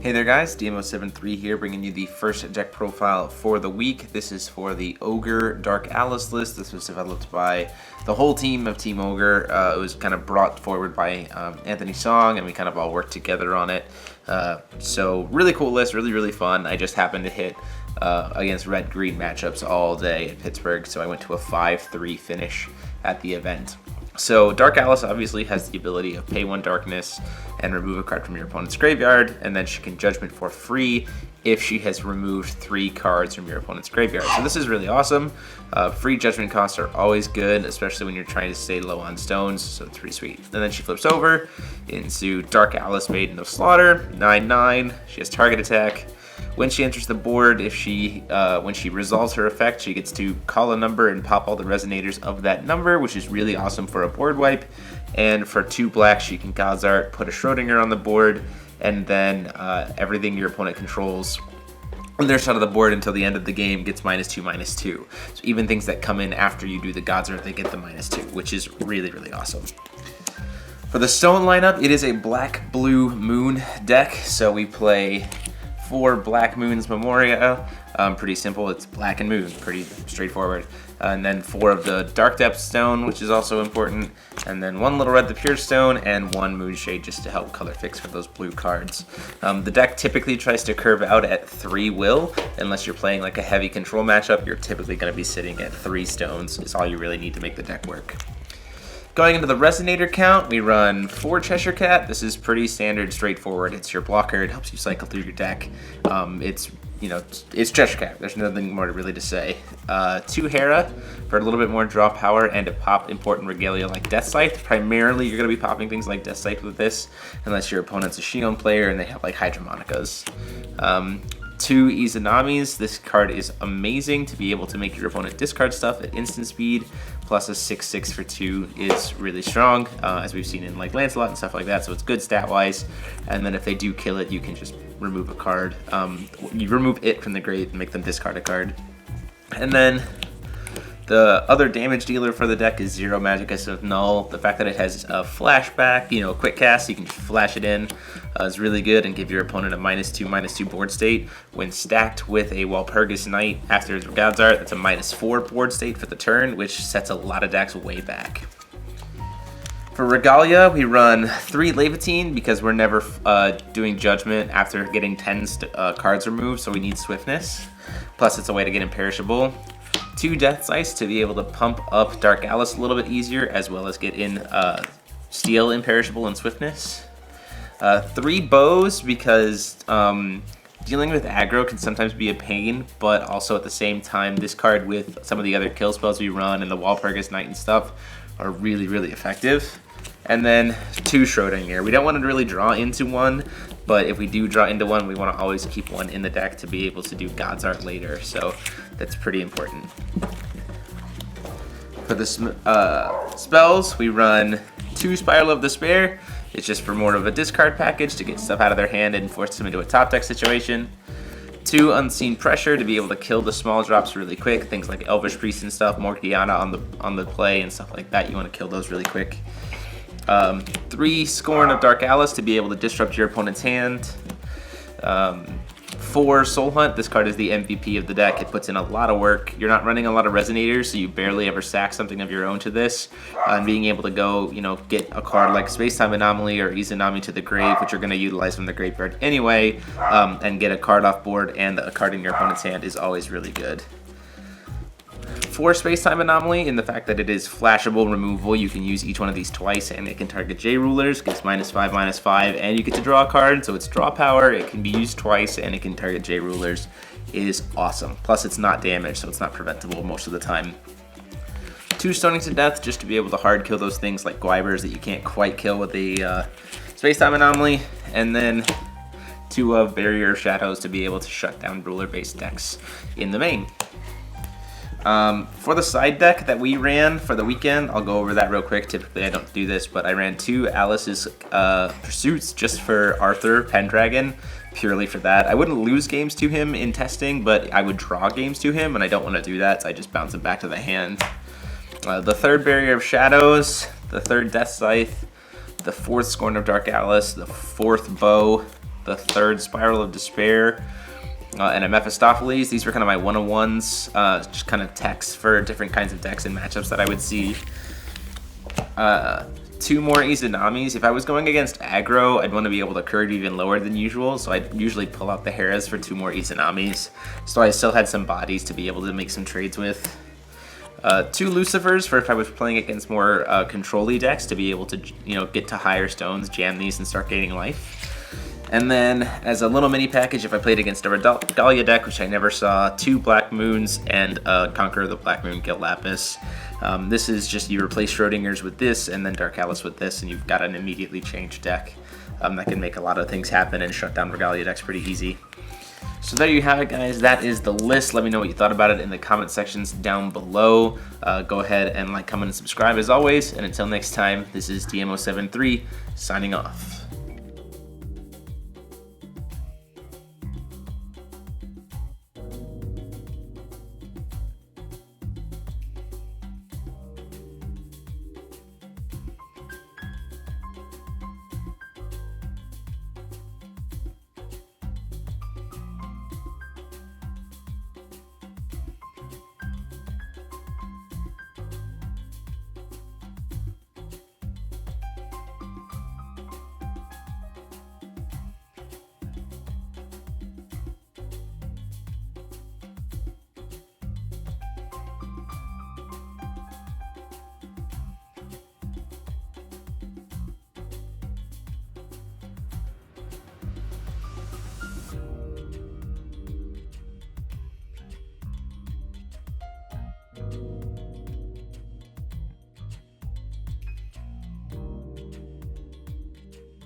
Hey there guys, DMO73 here, bringing you the first deck profile for the week. This is for the OGRE Dark Alice list. This was developed by the whole team of Team OGRE. It was kind of brought forward by Anthony Song, and we kind of all worked together on it. So really cool list, really fun. I just happened to hit against red-green matchups all day at Pittsburgh, so I went to a 5-3 finish at the event. So Dark Alice obviously has the ability of pay 1 darkness and remove a card from your opponent's graveyard, and then she can judgment for free if she has removed 3 cards from your opponent's graveyard. So this is really awesome. Free judgment costs are always good, especially when you're trying to stay low on stones, so it's pretty sweet. And then she flips over into Dark Alice Maiden of Slaughter, 9/9. She has target attack. When she enters the board, when she resolves her effect, she gets to call a number and pop all the Resonators of that number, which is really awesome for a board wipe. And for 2 black, she can God's Art, put a Schrodinger on the board, and then everything your opponent controls on their side of the board until the end of the game gets -2/-2. So even things that come in after you do the God's Art, they get the -2, which is really awesome. For the stone lineup, it is a black-blue moon deck, so we play 4 Black Moon's Memoria, pretty simple, it's black and moon, pretty straightforward. And then 4 of the Dark Depth Stone, which is also important, and then 1 Little Red the Pure Stone, and 1 Moonshade just to help color fix for those blue cards. The deck typically tries to curve out at 3 will, unless you're playing like a heavy control matchup, you're typically going to be sitting at 3 stones, is all you really need to make the deck work. Going into the Resonator count, we run 4 Cheshire Cat. This is pretty standard, straightforward. It's your blocker. It helps you cycle through your deck. It's Cheshire Cat. There's nothing more really to say. 2 Hera for a little bit more draw power and to pop important Regalia like Deathscythe. Primarily, you're going to be popping things like Deathscythe with this, unless your opponent's a Shion player and they have like Hydromonicas. 2 Izanamis. This card is amazing to be able to make your opponent discard stuff at instant speed, plus a 6/6 for 2 is really strong, as we've seen in like Lancelot and stuff like that, so it's good stat-wise. And then if they do kill it, you can just remove a card. You remove it from the grave and make them discard a card. And then the other damage dealer for the deck is 0 Magus of Null. The fact that it has a flashback, quick cast, you can just flash it in, is really good and give your opponent a -2/-2 board state. When stacked with a Walpurgis Knight after his God's Art, that's a -4 board state for the turn, which sets a lot of decks way back. For Regalia, we run 3 Laevateinn because we're never doing Judgment after getting 10 cards removed, so we need Swiftness. Plus, it's a way to get Imperishable. 2 Deathscythe to be able to pump up Dark Alice a little bit easier, as well as get in Steel, Imperishable, and Swiftness. 3 Bows because dealing with aggro can sometimes be a pain, but also at the same time, this card with some of the other kill spells we run and the Walpurgis Knight and stuff are really effective. And then 2 Schrodinger. We don't want to really draw into one, but if we do draw into one, we want to always keep one in the deck to be able to do God's Art later, so that's pretty important. For the spells, we run 2 Spiral of Despair. It's just for more of a discard package to get stuff out of their hand and force them into a top deck situation. 2 Unseen Pressure to be able to kill the small drops really quick, things like Elvish Priest and stuff, Morgiana on the play and stuff like that. You want to kill those really quick. 3 Scorn of Dark Alice to be able to disrupt your opponent's hand. 4 Soulhunt. This card is the MVP of the deck. It puts in a lot of work. You're not running a lot of Resonators, so you barely ever sack something of your own to this. And being able to go, get a card like Spacetime Anomaly or Izanami to the grave, which you're going to utilize from the graveyard anyway, and get a card off board and a card in your opponent's hand is always really good. 4 Spacetime Anomaly, in the fact that it is flashable removal. You can use each one of these twice and it can target J-Rulers, gets -5/-5, and you get to draw a card, so it's draw power, it can be used twice, and it can target J-Rulers. Is awesome. Plus it's not damaged, so it's not preventable most of the time. 2 Stoning to Death, just to be able to hard kill those things like Guibers that you can't quite kill with the Spacetime Anomaly, and then 2 of Barrier of Shadows to be able to shut down ruler-based decks in the main. For the side deck that we ran for the weekend, I'll go over that real quick. Typically I don't do this, but I ran 2 Alice's Pursuits just for Arthur Pendragon, purely for that. I wouldn't lose games to him in testing, but I would draw games to him, and I don't want to do that, so I just bounce him back to the hand. The 3rd Barrier of Shadows, the 3rd Deathscythe, the 4th Scorn of Dark Alice, the 4th Bow, the third Spiral of Despair, and a Mephistopheles. These were kind of my one-on-ones, just kind of techs for different kinds of decks and matchups that I would see. 2 more Izanamis. If I was going against aggro, I'd want to be able to curve even lower than usual, so I'd usually pull out the Heras for 2 more Izanamis. So I still had some bodies to be able to make some trades with. 2 Lucifers for if I was playing against more control-y decks to be able to, get to higher stones, jam these, and start gaining life. And then, as a little mini package, if I played against a Regalia deck, which I never saw, 2 Black Moons and Conqueror the Black Moon Guild Lapis. This is just you replace Schrodinger's with this, and then Dark Alice with this, and you've got an immediately changed deck that can make a lot of things happen and shut down Regalia decks pretty easy. So there you have it, guys. That is the list. Let me know what you thought about it in the comment sections down below. Go ahead and like, comment, and subscribe as always. And until next time, this is DMO73 signing off.